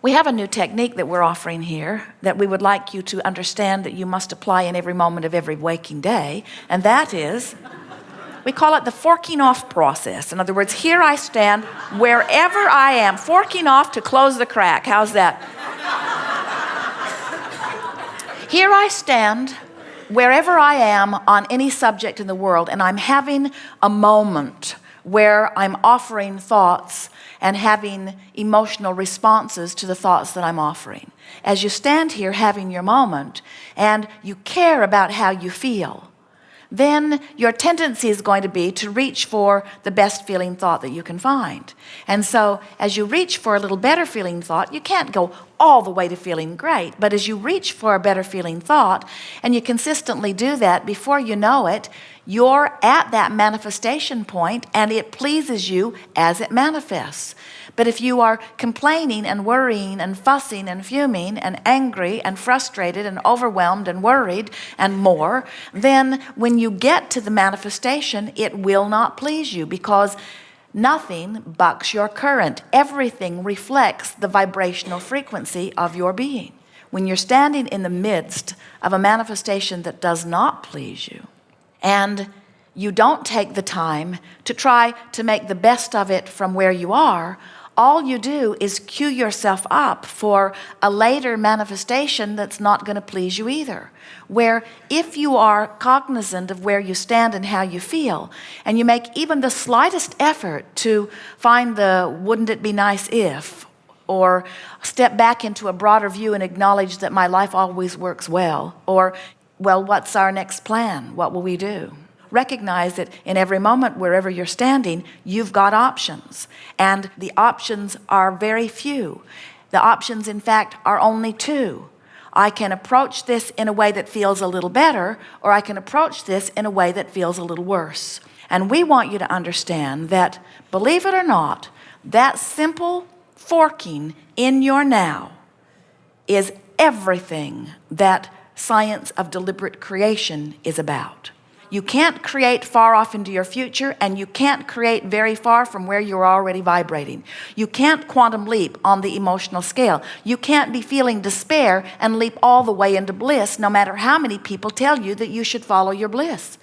We have a new technique that we're offering here that we would like you to understand that you must apply in every moment of every waking day, and that is, we call it the forking off process. In other words, here I stand wherever I am, forking off to close the crack. How's that? Here I stand wherever I am on any subject in the world, and I'm having a moment where I'm offering thoughts and having emotional responses to the thoughts that I'm offering. As you stand here having your moment and you care about how you feel, then your tendency is going to be to reach for the best feeling thought that you can find. And so as you reach for a little better feeling thought, you can't go all the way to feeling great, but as you reach for a better feeling thought and you consistently do that, before you know it, you're at that manifestation point and it pleases you as it manifests. But if you are complaining and worrying and fussing and fuming and angry and frustrated and overwhelmed and worried and more, then when you get to the manifestation, it will not please you, because nothing bucks your current. Everything reflects the vibrational frequency of your being. When you're standing in the midst of a manifestation that does not please you, and you don't take the time to try to make the best of it from where you are, all you do is cue yourself up for a later manifestation that's not going to please you either. Where if you are cognizant of where you stand and how you feel, and you make even the slightest effort to find the wouldn't it be nice if, or step back into a broader view and acknowledge that my life always works well, or, well, what's our next plan? What will we do? Recognize that in every moment, wherever you're standing, you've got options. And the options are very few. The options, in fact, are only two. I can approach this in a way that feels a little better, or I can approach this in a way that feels a little worse. And we want you to understand that, believe it or not, that simple forking in your now is everything that science of deliberate creation is about. You can't create far off into your future, and you can't create very far from where you're already vibrating. You can't quantum leap on the emotional scale. You can't be feeling despair and leap all the way into bliss, no matter how many people tell you that you should follow your bliss.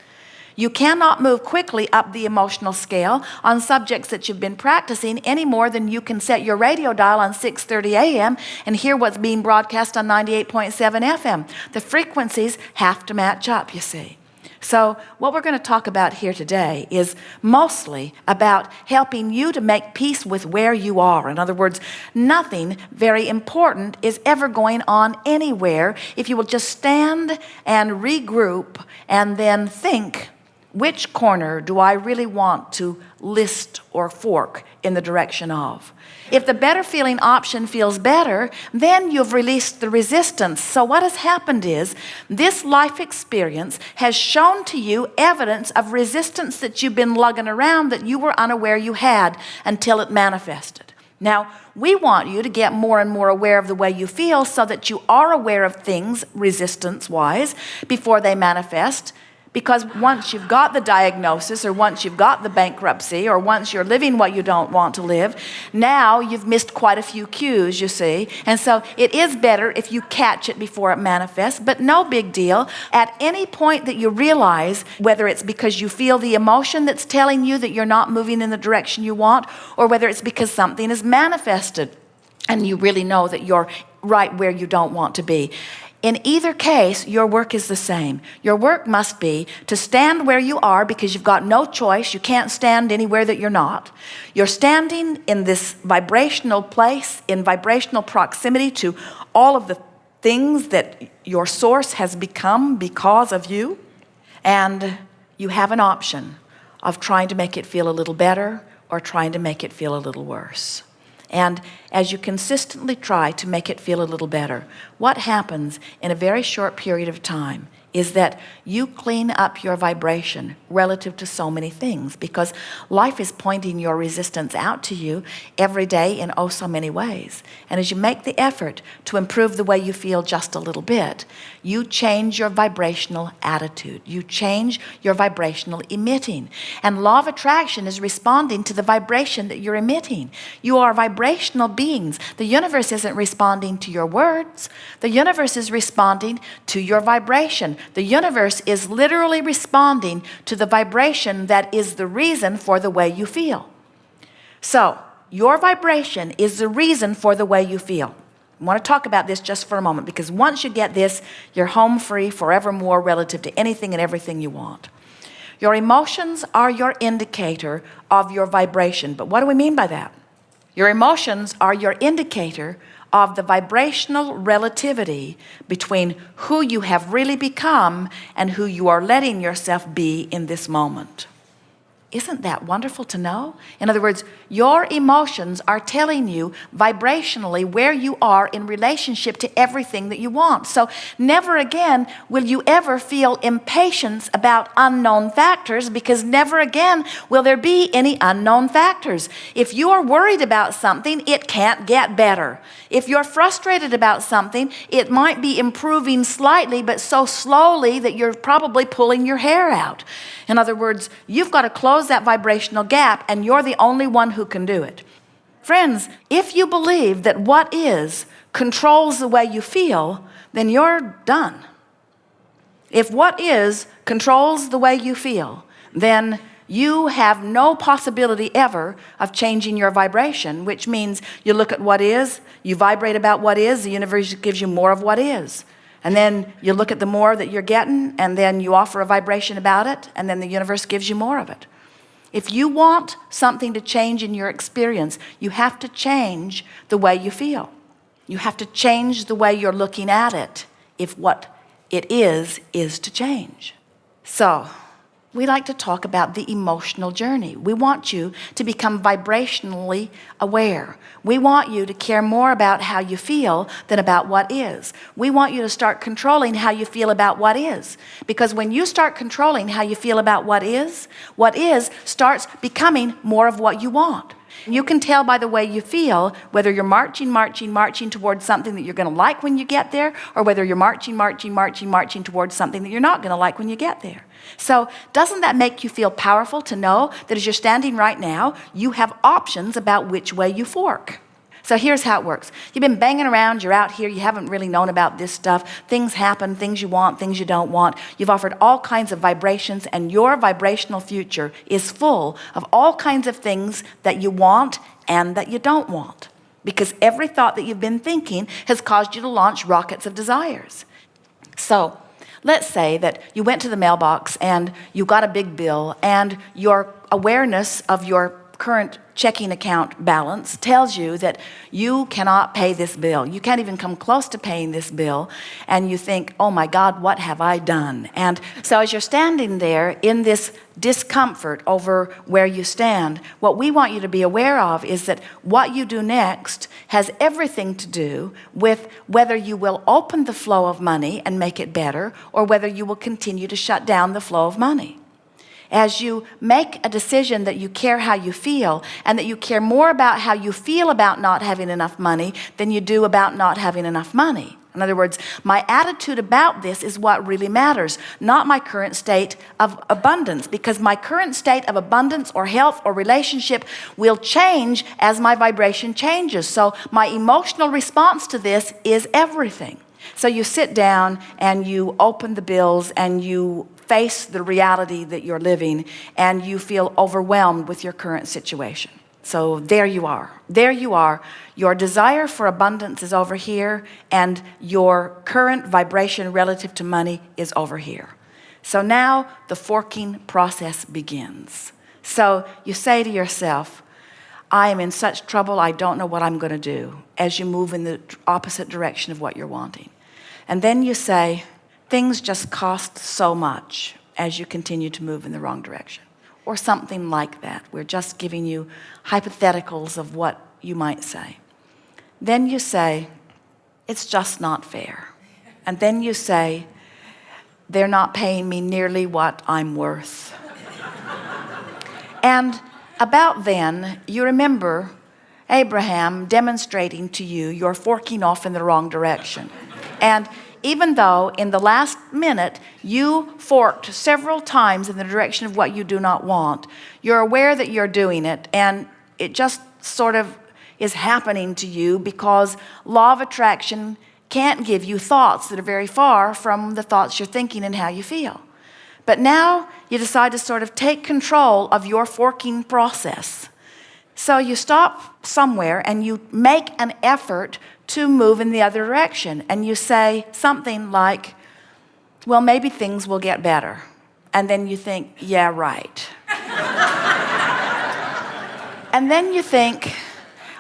You cannot move quickly up the emotional scale on subjects that you've been practicing any more than you can set your radio dial on 6:30 a.m. and hear what's being broadcast on 98.7 FM. The frequencies have to match up, you see. So what we're going to talk about here today is mostly about helping you to make peace with where you are. In other words, nothing very important is ever going on anywhere if you will just stand and regroup and then think, which corner do I really want to list or fork in the direction of? If the better feeling option feels better, then you've released the resistance. So what has happened is this life experience has shown to you evidence of resistance that you've been lugging around that you were unaware you had until it manifested. Now, we want you to get more and more aware of the way you feel so that you are aware of things resistance-wise before they manifest. Because once you've got the diagnosis, or once you've got the bankruptcy, or once you're living what you don't want to live, now you've missed quite a few cues, you see. And so it is better if you catch it before it manifests, but no big deal. At any point that you realize, whether it's because you feel the emotion that's telling you that you're not moving in the direction you want, or whether it's because something is manifested and you really know that you're right where you don't want to be. In either case, your work is the same. Your work must be to stand where you are because you've got no choice. You can't stand anywhere that you're not. You're standing in this vibrational place, in vibrational proximity to all of the things that your source has become because of you. And you have an option of trying to make it feel a little better or trying to make it feel a little worse. And as you consistently try to make it feel a little better, what happens in a very short period of time is that you clean up your vibration relative to so many things, because life is pointing your resistance out to you every day in oh so many ways. And as you make the effort to improve the way you feel just a little bit, you change your vibrational attitude. You change your vibrational emitting. And law of attraction is responding to the vibration that you're emitting. You are vibrational beings. The universe isn't responding to your words. The universe is responding to your vibration. The universe is literally responding to the vibration that is the reason for the way you feel. So, your vibration is the reason for the way you feel. I want to talk about this just for a moment, because once you get this, you're home free forevermore relative to anything and everything you want. Your emotions are your indicator of your vibration. But what do we mean by that? Your emotions are your indicator of the vibrational relativity between who you have really become and who you are letting yourself be in this moment. Isn't that wonderful to know? In other words, your emotions are telling you vibrationally where you are in relationship to everything that you want. So never again will you ever feel impatience about unknown factors, because never again will there be any unknown factors. If you are worried about something, it can't get better. If you're frustrated about something, it might be improving slightly, but so slowly that you're probably pulling your hair out. In other words, you've got to close that vibrational gap, and you're the only one who can do it. Friends, if you believe that what is controls the way you feel, then you're done. If what is controls the way you feel, then you have no possibility ever of changing your vibration, which means you look at what is, you vibrate about what is, the universe gives you more of what is. And then you look at the more that you're getting, and then you offer a vibration about it, and then the universe gives you more of it. If you want something to change in your experience, you have to change the way you feel. You have to change the way you're looking at it if what it is to change. So, we like to talk about the emotional journey. We want you to become vibrationally aware. We want you to care more about how you feel than about what is. We want you to start controlling how you feel about what is. Because when you start controlling how you feel about what is starts becoming more of what you want. You can tell by the way you feel whether you're marching towards something that you're going to like when you get there, or whether you're marching towards something that you're not going to like when you get there. So doesn't that make you feel powerful to know that as you're standing right now, you have options about which way you fork? So here's how it works. You've been banging around, you're out here, you haven't really known about this stuff. Things happen, things you want, things you don't want. You've offered all kinds of vibrations, and your vibrational future is full of all kinds of things that you want and that you don't want. Because every thought that you've been thinking has caused you to launch rockets of desires. So let's say that you went to the mailbox and you got a big bill, and your awareness of your current checking account balance tells you that you cannot pay this bill. You can't even come close to paying this bill. And you think, oh my God, what have I done? And so as you're standing there in this discomfort over where you stand, what we want you to be aware of is that what you do next has everything to do with whether you will open the flow of money and make it better, or whether you will continue to shut down the flow of money. As you make a decision that you care how you feel, and that you care more about how you feel about not having enough money than you do about not having enough money. In other words, my attitude about this is what really matters, not my current state of abundance, because my current state of abundance or health or relationship will change as my vibration changes. So my emotional response to this is everything. So you sit down and you open the bills and you face the reality that you're living, and you feel overwhelmed with your current situation. So there you are. There you are. Your desire for abundance is over here, and your current vibration relative to money is over here. So now the forking process begins. So you say to yourself, I am in such trouble, I don't know what I'm going to do, as you move in the opposite direction of what you're wanting. And then you say, things just cost so much, as you continue to move in the wrong direction. Or something like that. We're just giving you hypotheticals of what you might say. Then you say, it's just not fair. And then you say, they're not paying me nearly what I'm worth. And about then, you remember Abraham demonstrating to you you're forking off in the wrong direction. And even though in the last minute you forked several times in the direction of what you do not want, you're aware that you're doing it, and it just sort of is happening to you because law of attraction can't give you thoughts that are very far from the thoughts you're thinking and how you feel. But now you decide to sort of take control of your forking process. So you stop somewhere and you make an effort to move in the other direction. And you say something like, well, maybe things will get better. And then you think, yeah, right. And then you think,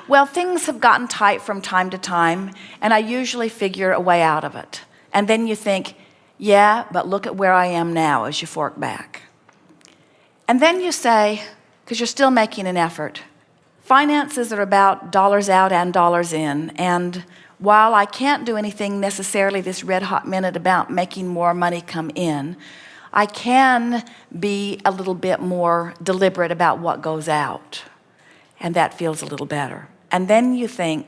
well, things have gotten tight from time to time, and I usually figure a way out of it. And then you think, yeah, but look at where I am now as you fork back. And then you say, because you're still making an effort, finances are about dollars out and dollars in. And while I can't do anything necessarily this red hot minute about making more money come in, I can be a little bit more deliberate about what goes out. And that feels a little better. And then you think,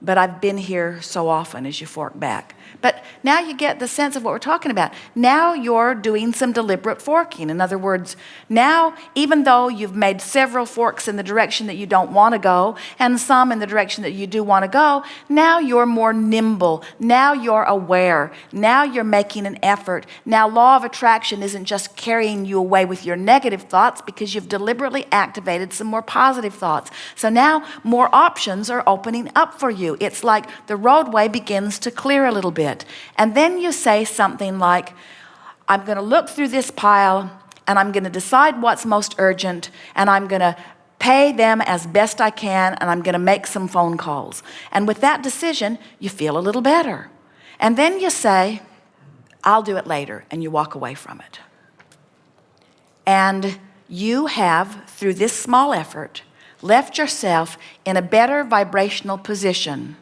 but I've been here so often as you fork back. But now you get the sense of what we're talking about. Now you're doing some deliberate forking. In other words, now even though you've made several forks in the direction that you don't want to go and some in the direction that you do want to go, now you're more nimble. Now you're aware. Now you're making an effort. Now law of attraction isn't just carrying you away with your negative thoughts because you've deliberately activated some more positive thoughts. So now more options are opening up for you. It's like the roadway begins to clear a little bit. And then you say something like, I'm going to look through this pile and I'm going to decide what's most urgent and I'm going to pay them as best I can and I'm going to make some phone calls. And with that decision, you feel a little better. And then you say, I'll do it later, and you walk away from it. And you have, through this small effort, left yourself in a better vibrational position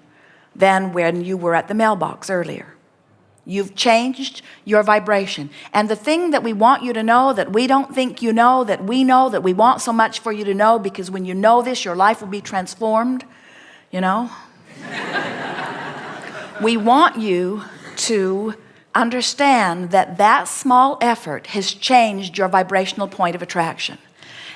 than when you were at the mailbox earlier. You've changed your vibration. And the thing that we want you to know, that we don't think you know, that we want so much for you to know, because when you know this, your life will be transformed, you know? We want you to understand that that small effort has changed your vibrational point of attraction.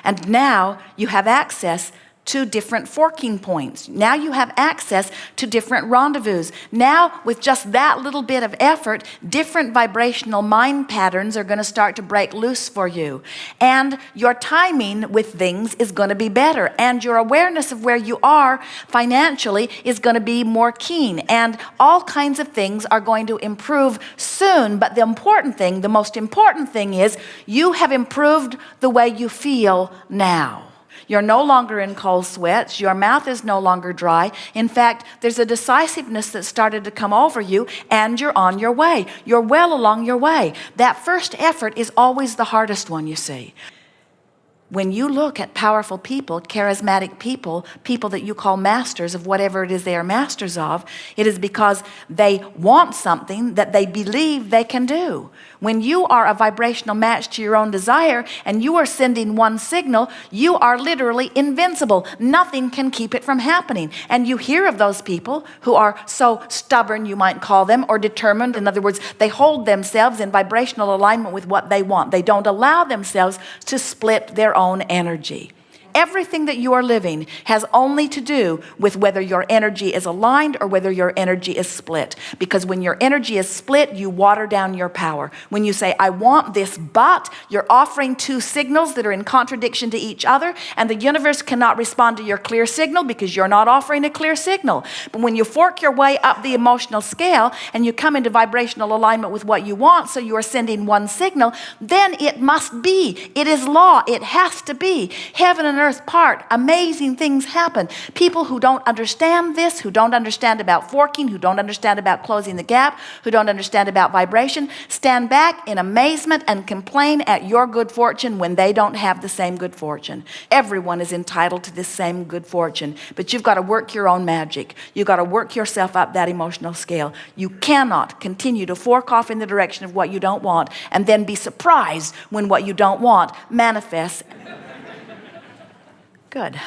And now you have access to different forking points. Now you have access to different rendezvous. Now, with just that little bit of effort, different vibrational mind patterns are going to start to break loose for you. And your timing with things is going to be better. And your awareness of where you are financially is going to be more keen. And all kinds of things are going to improve soon. But the most important thing is you have improved the way you feel now. You're no longer in cold sweats. Your mouth is no longer dry. In fact, there's a decisiveness that started to come over you, and you're on your way. You're well along your way. That first effort is always the hardest one, you see. When you look at powerful people, charismatic people, people that you call masters of whatever it is they are masters of, it is because they want something that they believe they can do. When you are a vibrational match to your own desire and you are sending one signal, you are literally invincible. Nothing can keep it from happening. And you hear of those people who are so stubborn, you might call them, or determined. In other words, they hold themselves in vibrational alignment with what they want. They don't allow themselves to split their own energy. Everything that you are living has only to do with whether your energy is aligned or whether your energy is split. Because when your energy is split, you water down your power. When you say, I want this, but you're offering two signals that are in contradiction to each other, and the universe cannot respond to your clear signal because you're not offering a clear signal. But when you fork your way up the emotional scale and you come into vibrational alignment with what you want, so you are sending one signal, then it must be. It is law. It has to be. Heaven and earth part, amazing things happen. People who don't understand this, who don't understand about forking, who don't understand about closing the gap, who don't understand about vibration, stand back in amazement and complain at your good fortune when they don't have the same good fortune. Everyone is entitled to this same good fortune, but you've got to work your own magic. You've got to work yourself up that emotional scale. You cannot continue to fork off in the direction of what you don't want and then be surprised when what you don't want manifests. Good.